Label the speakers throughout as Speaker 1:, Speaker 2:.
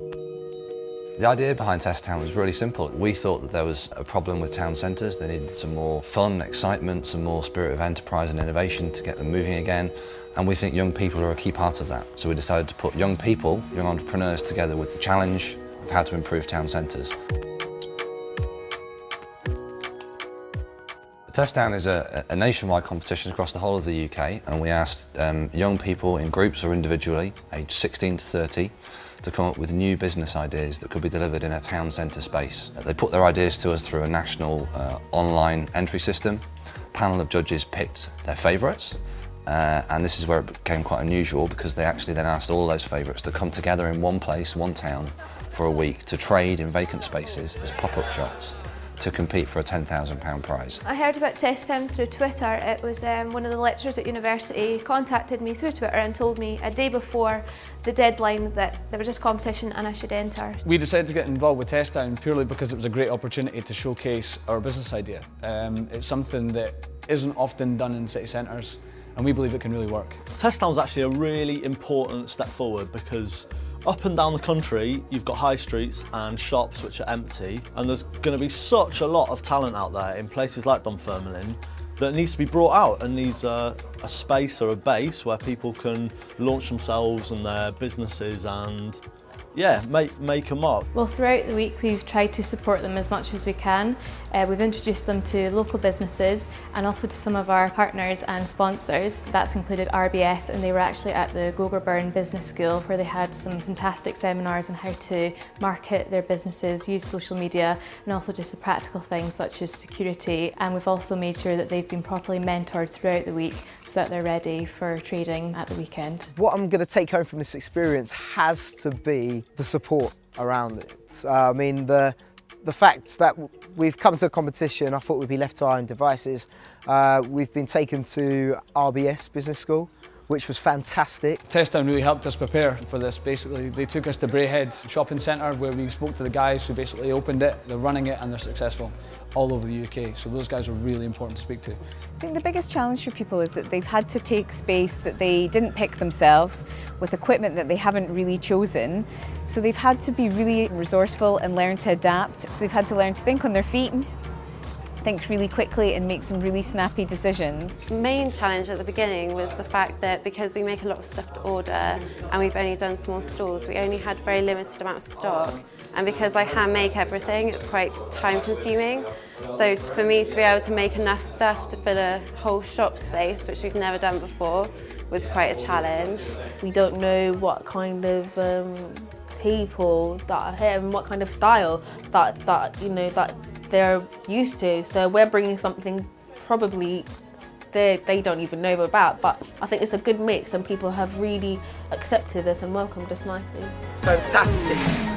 Speaker 1: The idea behind TestTown was really simple. We thought that there was a problem with town centres. They needed some more fun, excitement, some more spirit of enterprise and innovation to get them moving again. And we think young people are a key part of that. So we decided to put young people, young entrepreneurs together with the challenge of how to improve town centres. TestTown is a nationwide competition across the whole of the UK, and we asked young people in groups or individually, aged 16 to 30, to come up with new business ideas that could be delivered in a town centre space. They put their ideas to us through a national online entry system. A panel of judges picked their favourites, and this is where it became quite unusual, because they actually then asked all those favourites to come together in one place, one town, for a week to trade in vacant spaces as pop-up shops, to compete for a £10,000 prize.
Speaker 2: I heard about TestTown through Twitter. It was one of the lecturers at university contacted me through Twitter and told me a day before the deadline that there was this competition and I should enter.
Speaker 3: We decided to get involved with TestTown purely because it was a great opportunity to showcase our business idea. It's something that isn't often done in city centres, and we believe it can really work.
Speaker 4: TestTown's actually a really important step forward, because up and down the country, you've got high streets and shops which are empty, and there's going to be such a lot of talent out there in places like Dunfermline that needs to be brought out and needs a space or a base where people can launch themselves and their businesses and make a mark.
Speaker 5: Well, throughout the week we've tried to support them as much as we can. We've introduced them to local businesses and also to some of our partners and sponsors. That's included RBS, and they were actually at the Gogarburn Business School, where they had some fantastic seminars on how to market their businesses, use social media, and also just the practical things such as security. And we've also made sure that they've been properly mentored throughout the week so that they're ready for trading at the weekend.
Speaker 6: What I'm going to take home from this experience has to be the support around it. I mean, the fact that we've come to a competition, I thought we'd be left to our own devices. We've been taken to RBS Business School, which was fantastic.
Speaker 3: TestTown really helped us prepare for this. Basically, they took us to Braehead Shopping Centre, where we spoke to the guys who basically opened it. They're running it and they're successful all over the UK, so those guys are really important to speak to.
Speaker 7: I think the biggest challenge for people is that they've had to take space that they didn't pick themselves, with equipment that they haven't really chosen. So they've had to be really resourceful and learn to adapt. So they've had to learn to think on their feet, think really quickly and make some really snappy decisions.
Speaker 8: The main challenge at the beginning was the fact that because we make a lot of stuff to order and we've only done small stalls, we only had very limited amount of stock, and because I hand make everything, it's quite time consuming. So for me to be able to make enough stuff to fill a whole shop space, which we've never done before, was quite a challenge.
Speaker 9: We don't know what kind of people that are here and what kind of style that they're used to, so we're bringing something probably they don't even know about, but I think it's a good mix and people have really accepted us and welcomed us nicely.
Speaker 6: Fantastic!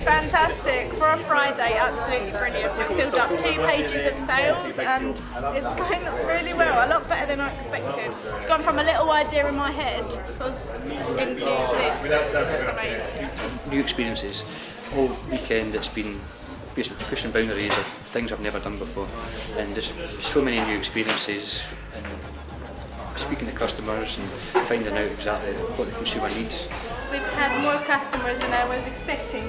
Speaker 10: Fantastic. For a Friday, absolutely brilliant. We've filled up 2 pages of sales and it's going really well, a lot better than I expected. It's gone from a little idea in my head into this, which is just amazing.
Speaker 11: New experiences. All weekend it's been basically pushing boundaries of things I've never done before, and just so many new experiences, and speaking to customers and finding out exactly what the consumer needs.
Speaker 10: We've had more customers than I was expecting,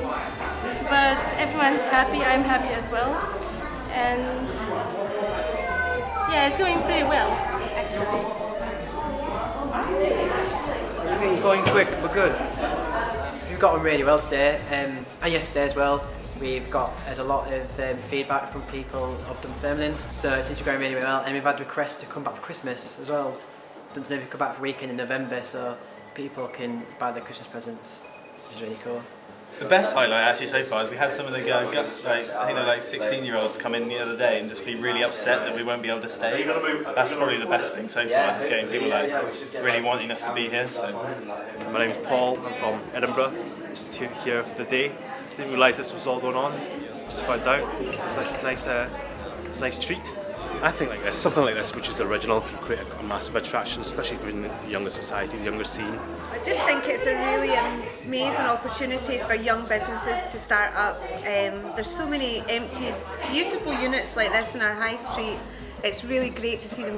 Speaker 10: but everyone's happy, I'm happy as well, and yeah, it's going pretty well, actually.
Speaker 12: Everything's going quick but good. We've got on really well today, and yesterday as well. We've had a lot of feedback from people of Dunfermline, so it seems to be going really well, and we've had requests to come back for Christmas as well. Don't know if we come back for a weekend in November, so people can buy their Christmas presents, which is really cool.
Speaker 13: The best highlight actually so far is we had some of the I think they're like 16-year-olds come in the other day and just be really upset that we won't be able to stay. That's probably the best thing so far, just getting people really wanting us to be here. So.
Speaker 14: My name's Paul, I'm from Edinburgh, just here for the day. Didn't realise this was all going on. just find out. It's nice. It's a nice treat. I think like this, something like this, which is original, can create a massive attraction, especially for the younger society, the younger scene.
Speaker 15: I just think it's a really amazing opportunity for young businesses to start up. There's so many empty, beautiful units like this in our high street. It's really great to see them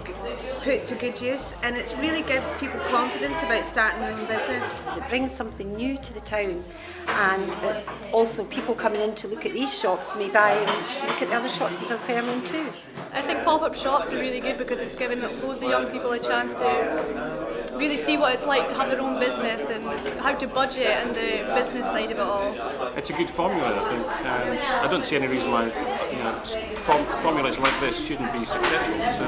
Speaker 15: put to good use, and it really gives people confidence about starting their own business.
Speaker 16: It brings something new to the town, and also people coming in to look at these shops may buy and look at the other shops in Dunfermline too.
Speaker 10: I think pop-up shops are really good because it's given loads of young people a chance to really see what it's like to have their own business and how to budget and the business side of it all.
Speaker 14: It's a good formula, I think. I don't see any reason why formulas like this shouldn't be successful. So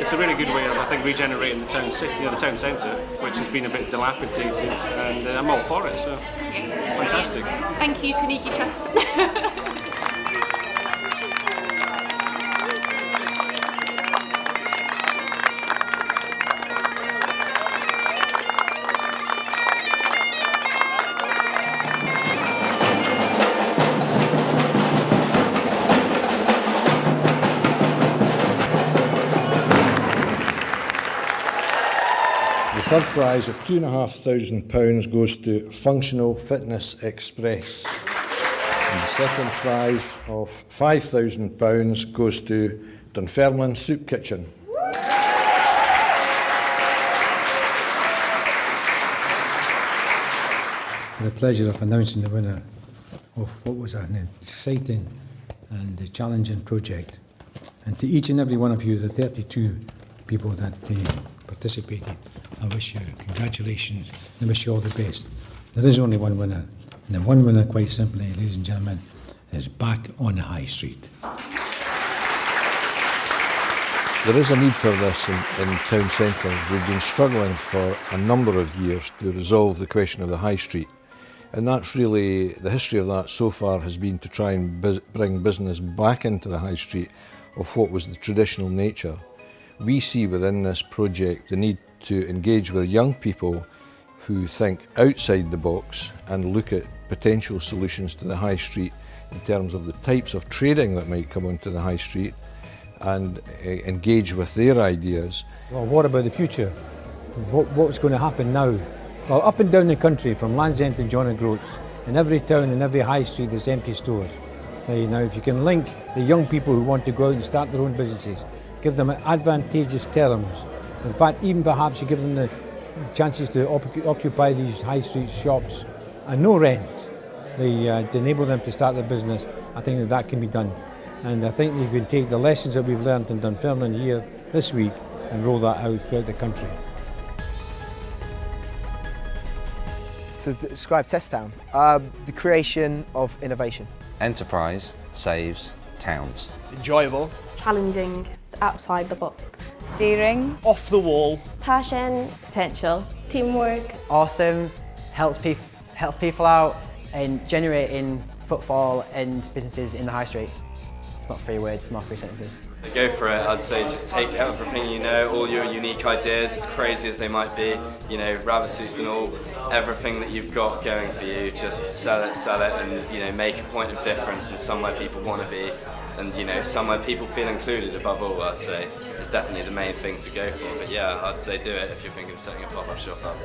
Speaker 14: it's a really good way of, I think, regenerating the town centre, which has been a bit dilapidated, and I'm all for it. So fantastic.
Speaker 10: Thank you, Carnegie Trust.
Speaker 17: The third prize of £2,500 goes to Functional Fitness Express. And the second prize of £5,000 goes to Dunfermline Soup Kitchen.
Speaker 18: The pleasure of announcing the winner of what was an exciting and challenging project. And to each and every one of you, the 32 people that participated, I wish you congratulations. I wish you all the best. There is only one winner, and the one winner, quite simply, ladies and gentlemen, is back on the high street.
Speaker 17: There is a need for this in town centres. We've been struggling for a number of years to resolve the question of the high street, and that's really, the history of that so far has been to try and bring business back into the high street of what was the traditional nature. We see within this project the need to engage with young people who think outside the box and look at potential solutions to the high street in terms of the types of trading that might come onto the high street, and engage with their ideas.
Speaker 18: Well, what about the future? What's going to happen now? Well, up and down the country, from Land's End to John O'Groats, in every town and every high street there's empty stores. Now, if you can link the young people who want to go out and start their own businesses, give them advantageous terms. In fact, even perhaps you give them the chances to occupy these high street shops at no rent, to enable them to start their business. I think that can be done. And I think you can take the lessons that we've learned in Dunfermline here this week and roll that out throughout the country.
Speaker 6: To describe TestTown, the creation of innovation.
Speaker 1: Enterprise saves towns.
Speaker 4: Enjoyable.
Speaker 9: Challenging, outside the box.
Speaker 7: Daring.
Speaker 4: Off the wall.
Speaker 9: Passion.
Speaker 5: Potential.
Speaker 9: Teamwork.
Speaker 12: Awesome, helps people out and generating footfall and businesses in the high street. It's not 3 words, it's not 3 sentences.
Speaker 19: Go for it. I'd say just take everything you know, all your unique ideas, as crazy as they might be, you know, rabbit suits and all, everything that you've got going for you, just sell it and, you know, make a point of difference and somewhere people want to be, and, you know, somewhere people feel included above all, I'd say. It's definitely the main thing to go for, but yeah, I'd say do it if you're thinking of setting a pop-up shop up.